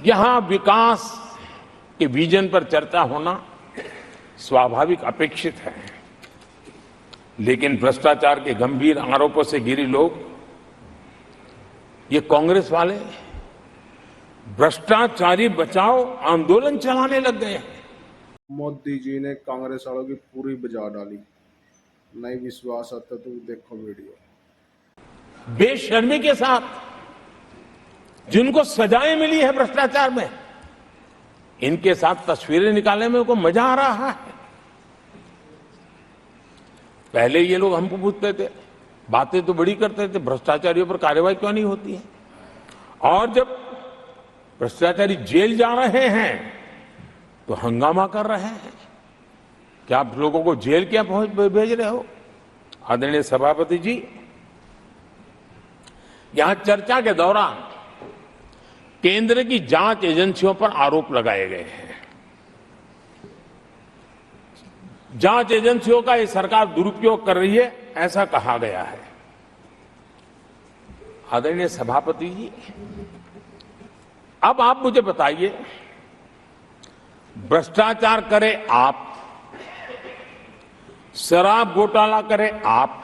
यहां विकास के विजन पर चर्चा होना स्वाभाविक अपेक्षित है, लेकिन भ्रष्टाचार के गंभीर आरोपों से घिरे लोग, ये कांग्रेस वाले भ्रष्टाचारी बचाओ आंदोलन चलाने लग गए हैं। मोदी जी ने कांग्रेस वालों की पूरी बजा डाली। नहीं विश्वास आता तो देखो वीडियो। बेशर्मी के साथ जिनको सजाएं मिली है भ्रष्टाचार में, इनके साथ तस्वीरें निकालने में उनको मजा आ रहा है। पहले ये लोग हमको पूछते थे, बातें तो बड़ी करते थे, भ्रष्टाचारियों पर कार्रवाई क्यों नहीं होती है? और जब भ्रष्टाचारी जेल जा रहे हैं तो हंगामा कर रहे हैं। क्या आप लोगों को जेल क्या भेज रहे हो? आदरणीय सभापति जी, यहां चर्चा के दौरान केंद्र की जांच एजेंसियों पर आरोप लगाए गए हैं। जांच एजेंसियों का ये सरकार दुरुपयोग कर रही है, ऐसा कहा गया है। आदरणीय सभापति जी, अब आप मुझे बताइए, भ्रष्टाचार करे आप, शराब घोटाला करे आप,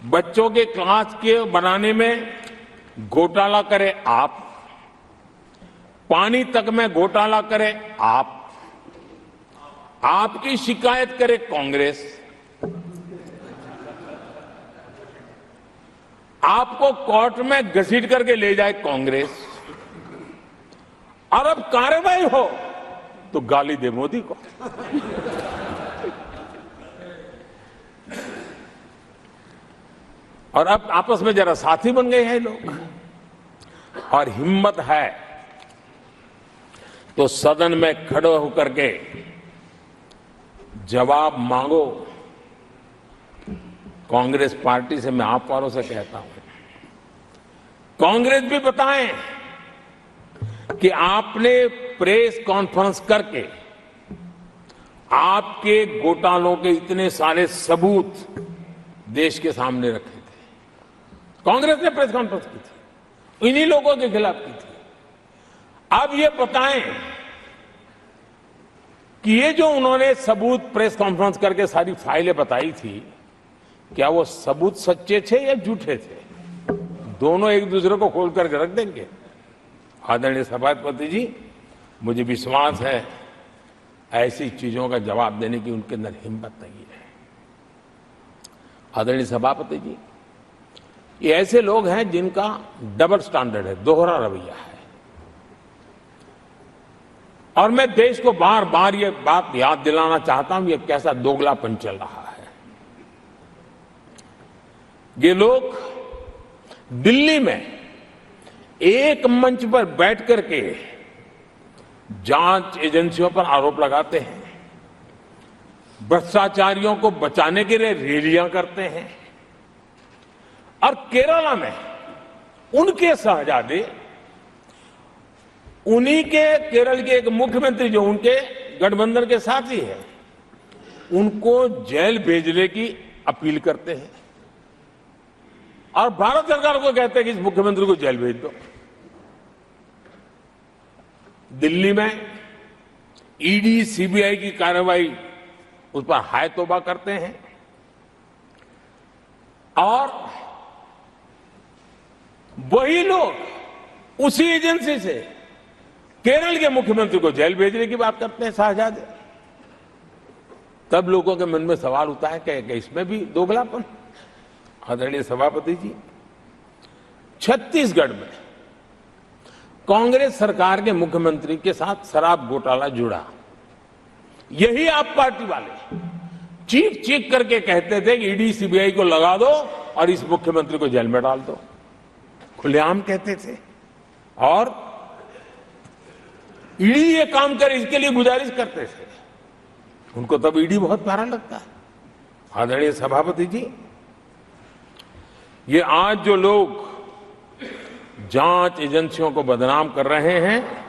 बच्चों के क्लास के बनाने में घोटाला करे आप, पानी तक में घोटाला करे आप, आपकी शिकायत करे कांग्रेस, आपको कोर्ट में घसीट करके ले जाए कांग्रेस, और अब कार्रवाई हो तो गाली दे मोदी को। और अब आपस में जरा साथी बन गए हैं लोग। और हिम्मत है तो सदन में खड़े होकर के जवाब मांगो। कांग्रेस पार्टी से मैं आप वालों से कहता हूं, कांग्रेस भी बताएं कि आपने प्रेस कॉन्फ्रेंस करके आपके घोटालों के इतने सारे सबूत देश के सामने रखे थे। कांग्रेस ने प्रेस कॉन्फ्रेंस की थी, इन्हीं लोगों के खिलाफ की थी। अब ये बताएं कि ये जो उन्होंने सबूत प्रेस कॉन्फ्रेंस करके सारी फाइलें बताई थी, क्या वो सबूत सच्चे थे या झूठे थे? दोनों एक दूसरे को खोल करके रख देंगे। आदरणीय सभापति जी, मुझे विश्वास है ऐसी चीजों का जवाब देने की उनके अंदर हिम्मत नहीं है। आदरणीय सभापति जी, ये ऐसे लोग हैं जिनका डबल स्टैंडर्ड है, दोहरा रवैया है। और मैं देश को बार बार ये बात याद दिलाना चाहता हूं, ये कैसा दोगलापन चल रहा है। ये लोग दिल्ली में एक मंच पर बैठ करके जांच एजेंसियों पर आरोप लगाते हैं, भ्रष्टाचारियों को बचाने के लिए रैलियां करते हैं, और केरला में उनके शहजादे, उन्हीं के केरल के एक मुख्यमंत्री जो उनके गठबंधन के साथी है, उनको जेल भेजने की अपील करते हैं और भारत सरकार को कहते हैं कि इस मुख्यमंत्री को जेल भेज दो। दिल्ली में ईडी सीबीआई की कार्रवाई उस पर हाय तौबा करते हैं और वही लोग उसी एजेंसी से केरल के मुख्यमंत्री को जेल भेजने की बात करते हैं, शहजादे। तब लोगों के मन में सवाल उठता है कि इसमें भी दोगलापन। आदरणीय सभापति जी, छत्तीसगढ़ में कांग्रेस सरकार के मुख्यमंत्री के साथ शराब घोटाला जुड़ा। यही आप पार्टी वाले चीख चीख करके कहते थे कि ईडी सीबीआई को लगा दो और इस मुख्यमंत्री को जेल में डाल दो, खुलेआम कहते थे। और ईडी ये काम करे इसके लिए गुजारिश करते थे। उनको तब ईडी बहुत प्यारा लगता है। आदरणीय सभापति जी, ये आज जो लोग जांच एजेंसियों को बदनाम कर रहे हैं,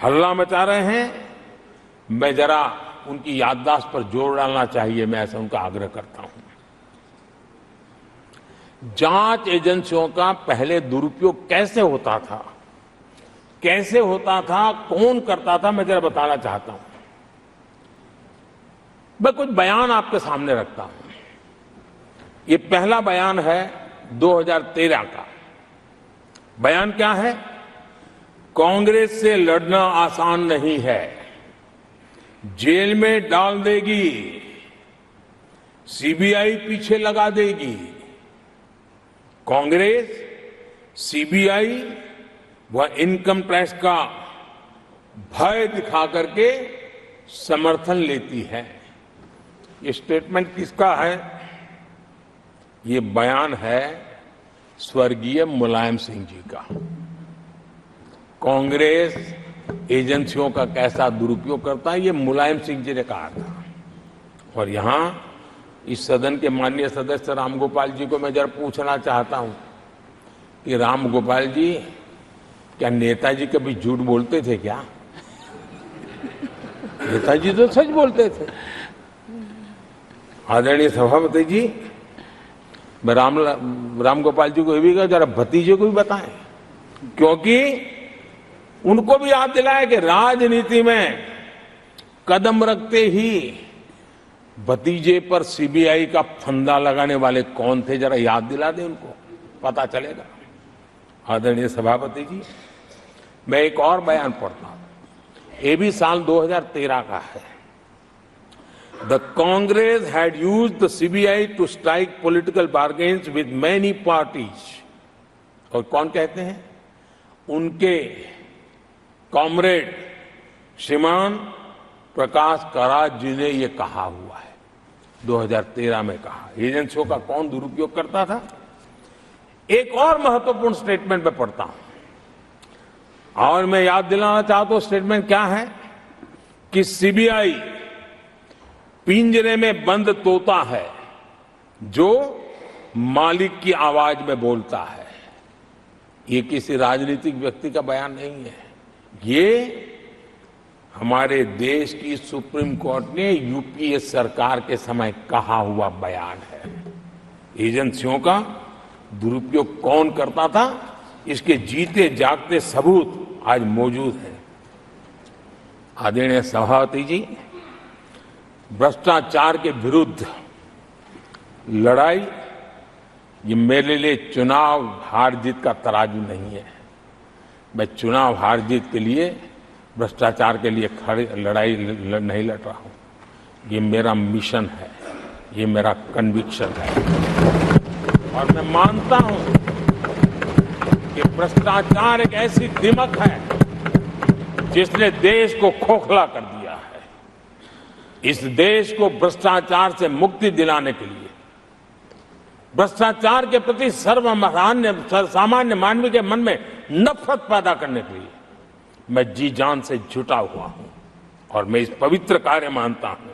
हल्ला मचा रहे हैं, मैं जरा उनकी याददाश्त पर जोर डालना चाहिए, मैं ऐसा उनका आग्रह करता हूं। जांच एजेंसियों का पहले दुरुपयोग कैसे होता था, कैसे होता था, कौन करता था, मैं जरा बताना चाहता हूं। मैं कुछ बयान आपके सामने रखता हूं। ये पहला बयान है 2013 का। बयान क्या है? कांग्रेस से लड़ना आसान नहीं है, जेल में डाल देगी, सीबीआई पीछे लगा देगी। कांग्रेस सीबीआई व इनकम टैक्स का भय दिखा करके समर्थन लेती है। ये स्टेटमेंट किसका है? ये बयान है स्वर्गीय मुलायम सिंह जी का। कांग्रेस एजेंसियों का कैसा दुरुपयोग करता है, ये मुलायम सिंह जी ने कहा था। और यहां इस सदन के माननीय सदस्य रामगोपाल जी को मैं जरा पूछना चाहता हूं कि रामगोपाल जी, क्या नेताजी कभी झूठ बोलते थे क्या? नेताजी तो सच बोलते थे। आदरणीय सभापति जी, मैं रामगोपाल जी को ये भी कहा जरा भतीजे को भी बताएं, क्योंकि उनको भी याद दिलाया कि राजनीति में कदम रखते ही भतीजे पर सीबीआई का फंदा लगाने वाले कौन थे, जरा याद दिला दें उनको, पता चलेगा। आदरणीय सभापति जी, मैं एक और बयान पढ़ता हूं। ये भी साल 2013 का है। The Congress had used the CBI to strike political bargains with many parties. और कौन कहते हैं? उनके कॉमरेड श्रीमान प्रकाश करात जी ने यह कहा हुआ है, 2013 में कहा। एजेंसियों का कौन दुरुपयोग करता था? एक और महत्वपूर्ण स्टेटमेंट में पढ़ता हूं और मैं याद दिलाना चाहता हूं स्टेटमेंट क्या है कि सीबीआई पिंजरे में बंद तोता है जो मालिक की आवाज में बोलता है। ये किसी राजनीतिक व्यक्ति का बयान नहीं है, ये हमारे देश की सुप्रीम कोर्ट ने यूपीए सरकार के समय कहा हुआ बयान है। एजेंसियों का दुरुपयोग कौन करता था, इसके जीते जागते सबूत आज मौजूद हैं। आदरणीय सभापति जी, भ्रष्टाचार के विरुद्ध लड़ाई ये मेरे लिए चुनाव हार जीत का तराजू नहीं है। मैं चुनाव हार जीत के लिए, भ्रष्टाचार के लिए लड़ाई नहीं लड़ रहा हूं। ये मेरा मिशन है, ये मेरा कन्विक्शन है। और मैं मानता हूं कि भ्रष्टाचार एक ऐसी दिमक है जिसने देश को खोखला कर दिया है। इस देश को भ्रष्टाचार से मुक्ति दिलाने के लिए, भ्रष्टाचार के प्रति सामान्य मानवीय के मन में नफरत पैदा करने के लिए मैं जी जान से जुटा हुआ हूं। और मैं इस पवित्र कार्य मानता हूं